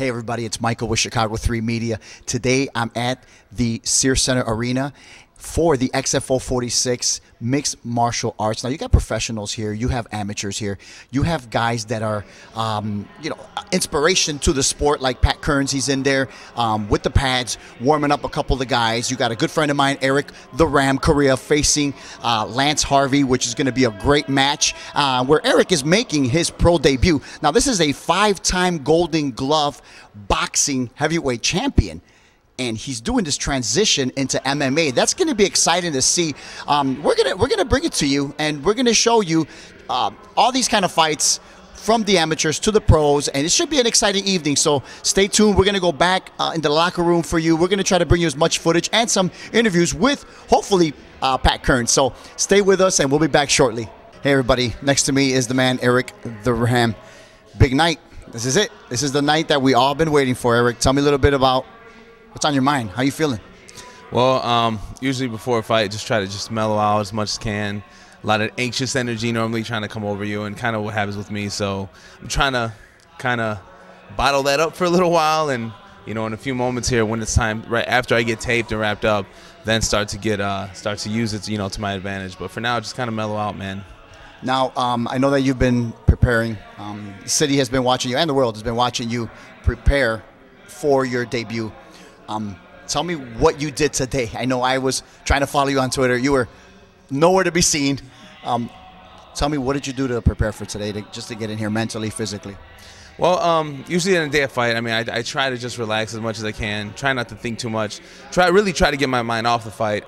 Hey everybody, it's Michael with Chicago 3 Media. Today I'm at the Sears Center Arena for the XFO 46 Mixed Martial Arts. Now you got professionals here, you have amateurs here, you have guys that are, inspiration to the sport, like Pat Kearns. He's in there with the pads, warming up a couple of the guys. You got a good friend of mine, Erick the Ram Correa, facing Lance Harvey, which is going to be a great match, where Erick is making his pro debut. Now this is a 5-time Golden Glove boxing heavyweight champion, and he's doing this transition into MMA. That's going to be exciting to see. We're gonna bring it to you, and we're gonna show you all these kind of fights from the amateurs to the pros, and it should be an exciting evening. So stay tuned. We're gonna go back in the locker room for you. We're gonna try to bring you as much footage and some interviews with hopefully Pat Kearns. So stay with us, and we'll be back shortly. Hey everybody, next to me is the man Erick the Ram. Big night. This is it. This is the night that we all been waiting for. Erick, tell me a little bit about what's on your mind. How you feeling? Well, usually before a fight, just try to just mellow out as much as can. A lot of anxious energy normally trying to come over you, and kind of what happens with me. So I'm trying to kind of bottle that up for a little while, and in a few moments here, when it's time, right after I get taped and wrapped up, then start to use it, to my advantage. But for now, just kind of mellow out, man. Now, I know that you've been preparing. The city has been watching you, and the world has been watching you prepare for your debut. Tell me what you did today. I know I was trying to follow you on Twitter. You were nowhere to be seen. Tell me, what did you do to prepare for today, just to get in here mentally, physically? Well, usually in a day of fight, I try to just relax as much as I can. Try not to think too much. Really try to get my mind off the fight.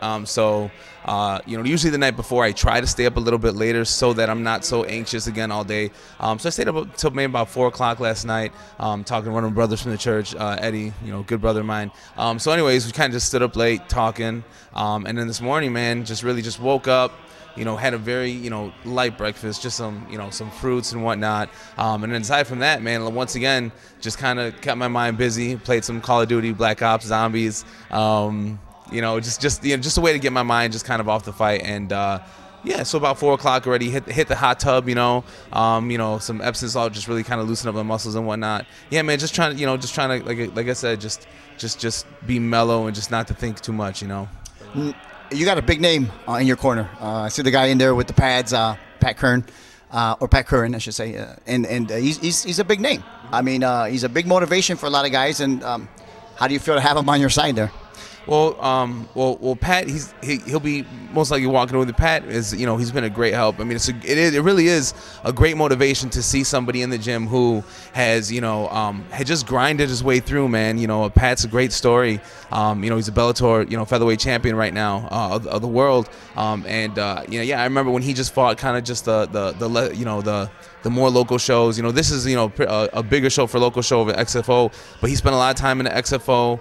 Usually the night before, I try to stay up a little bit later so that I'm not so anxious again all day. So I stayed up until maybe about 4 o'clock last night, talking to one of my brothers from the church, Eddie, good brother of mine. So anyways, we kind of just stood up late talking. And then this morning, man, just woke up. Had a very, light breakfast, just some, some fruits and whatnot. And then aside from that, man, once again, just kind of kept my mind busy, played some Call of Duty, Black Ops, Zombies, just a way to get my mind just kind of off the fight. And, yeah, so about 4 o'clock already, hit the hot tub, some Epsom salt, just really kind of loosen up my muscles and whatnot. Yeah, man, just trying to, like I said, just be mellow and just not to think too much, You got a big name in your corner. I see the guy in there with the pads, Pat Kearns, or Pat Curran, I should say, and he's a big name. He's a big motivation for a lot of guys. And how do you feel to have him on your side there? Well, Pat, he'll be most likely walking away. Pat is, he's been a great help. It really is a great motivation to see somebody in the gym who has, had just grinded his way through, man. Pat's a great story. He's a Bellator, featherweight champion right now of the world. Yeah, I remember when he just fought kind of just the more local shows. This is, a bigger show for local show of XFO, but he spent a lot of time in the XFO,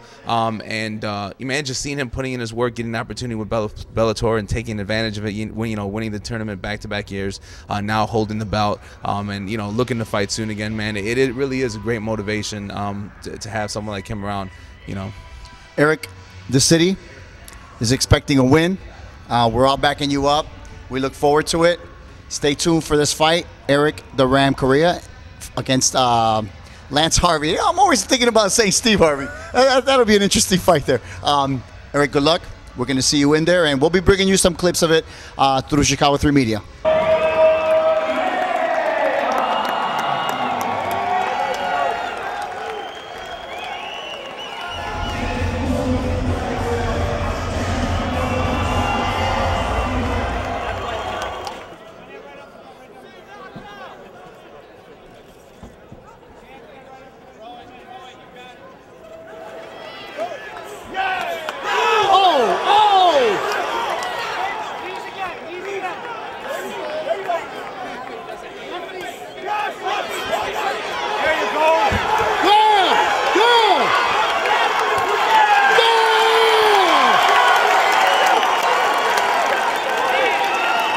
man, just seeing him putting in his work, getting an opportunity with Bellator and taking advantage of it, winning the tournament back-to-back years, now holding the belt, and looking to fight soon again, man. It really is a great motivation to have someone like him around. Erick, the city is expecting a win. We're all backing you up. We look forward to it. Stay tuned for this fight, Erick the Ram Correa against Lance Harvey. I'm always thinking about saying Steve Harvey. That'll be an interesting fight there. Erick, good luck. We're going to see you in there, and we'll be bringing you some clips of it through Chicago 3 Media.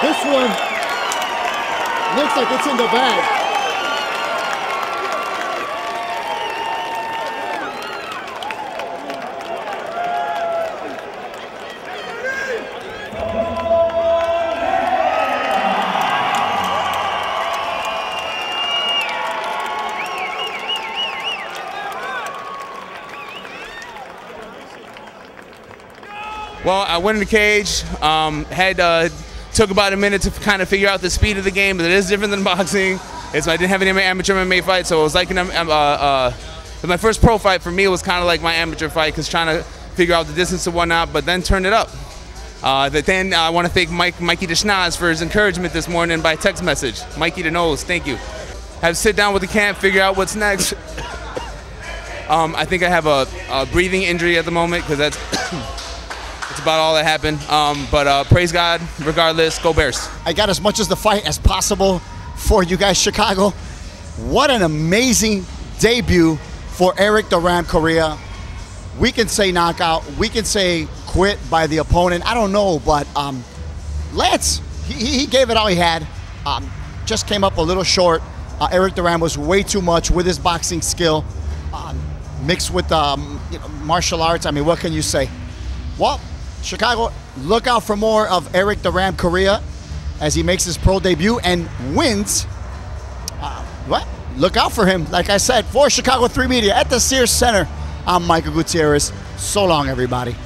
This one looks like it's in the bag. Well, I went in the cage. Took about a minute to kind of figure out the speed of the game, but it is different than boxing. I didn't have any amateur MMA fight, so it was like my first pro fight for me was kind of like my amateur fight, because trying to figure out the distance and whatnot, but then turned it up. Then I want to thank Mikey DeSchnaz for his encouragement this morning by text message. Mikey DeNose, thank you. Have to sit down with the camp, figure out what's next. I think I have a breathing injury at the moment, because that's about all that happened. But praise God, regardless, go Bears. I got as much as the fight as possible for you guys, Chicago. What an amazing debut for Erick the Ram Correa. We can say knockout, we can say quit by the opponent. I don't know, but Lance, he gave it all he had. Just came up a little short. Erick the Ram was way too much with his boxing skill, mixed with martial arts. I mean, what can you say? Well, Chicago, look out for more of Erick the Ram Correa as he makes his pro debut and wins. Look out for him. Like I said, for Chicago 3 Media at the Sears Center, I'm Michael Gutierrez. So long, everybody.